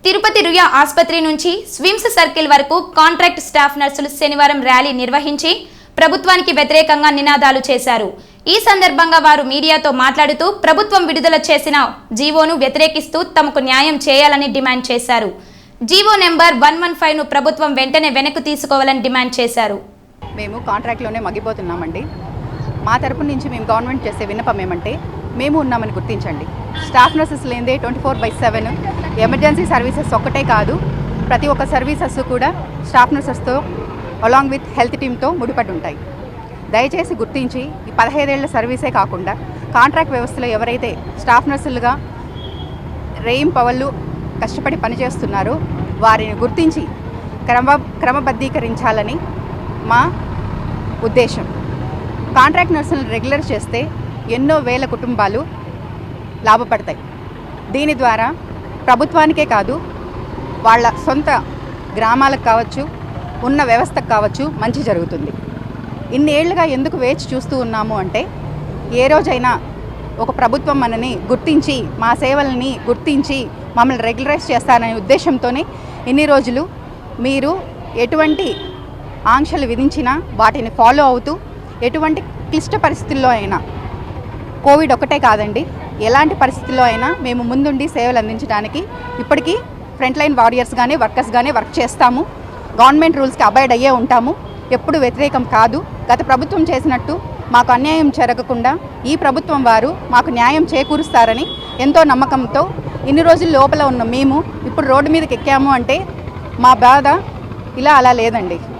తిరుపతి రుయా ఆసుపత్రి నుంచి స్విమ్స్ సర్కిల్ వరకు కాంట్రాక్ట్ స్టాఫ్ నర్సులు శనివారం ర్యాలీ నిర్వహించి ప్రభుత్వానికి వ్యతిరేకంగా నినాదాలు చేశారు. ఈ సందర్భంగా వారు మీడియాతో మాట్లాడుతూ ప్రభుత్వం విడుదల చేసిన జీవోను వ్యతిరేకిస్తూ తమకు న్యాయం చేయాలని డిమాండ్ చేశారు. జీవో నెంబర్ 115ను ప్రభుత్వం వెంటనే వెనక్కి తీసుకోవాలని డిమాండ్ చేశారు. మేము కాంట్రాక్ట్లోనే మగ్గిపోతున్నామండి. మా తరపు నుంచి మేము గవర్నమెంట్ చేసే విన్నపం ఏమంటే మేము ఉన్నామని గుర్తించండి. స్టాఫ్ నర్సెస్ లేదే 24/7 ఎమర్జెన్సీ సర్వీసెస్ ఒక్కటే కాదు, ప్రతి ఒక్క సర్వీసెస్ కూడా స్టాఫ్ నర్సెస్తో అలాంగ్ విత్ హెల్త్ టీమ్తో ముడిపడి ఉంటాయి. దయచేసి గుర్తించి ఈ 15 ఏళ్ల సర్వీసే కాకుండా కాంట్రాక్ట్ వ్యవస్థలో ఎవరైతే స్టాఫ్ నర్సులుగా రేయింపవళ్ళు కష్టపడి పనిచేస్తున్నారో వారిని గుర్తించి క్రమబద్ధీకరించాలని మా ఉద్దేశం. కాంట్రాక్ట్ నర్సులను రెగ్యులర్ చేస్తే ఎన్నో వేల కుటుంబాలు లాభపడతాయి. దీని ద్వారా ప్రభుత్వానికే కాదు, వాళ్ళ సొంత గ్రామాలకు కావచ్చు, ఉన్న వ్యవస్థకు కావచ్చు మంచి జరుగుతుంది. ఇన్ని ఏళ్లుగా ఎందుకు వేచి చూస్తూ ఉన్నాము అంటే, ఏ రోజైనా ఒక ప్రభుత్వం మనని గుర్తించి మా సేవల్ని గుర్తించి మమ్మల్ని రెగ్యులరైజ్ చేస్తారనే ఉద్దేశంతోనే ఇన్ని రోజులు మీరు ఎటువంటి ఆంక్షలు విధించినా వాటిని ఫాలో అవుతూ ఎటువంటి క్లిష్ట పరిస్థితుల్లో అయినా, కోవిడ్ ఒకటే కాదండి, ఎలాంటి పరిస్థితుల్లో అయినా మేము ముందుండి సేవలు అందించడానికి ఇప్పటికీ ఫ్రంట్ లైన్ వారియర్స్గానే వర్కర్స్గానే వర్క్ చేస్తాము. గవర్నమెంట్ రూల్స్కి అబైడ్ అయ్యే ఉంటాము. ఎప్పుడు వ్యతిరేకం కాదు. గత ప్రభుత్వం చేసినట్టు మాకు అన్యాయం జరగకుండా ఈ ప్రభుత్వం వారు మాకు న్యాయం చేకూరుస్తారని ఎంతో నమ్మకంతో ఇన్ని రోజుల లోపల ఉన్న మేము ఇప్పుడు రోడ్డు మీదకి ఎక్కాము అంటే మా బాధ ఇలా అలా లేదండి.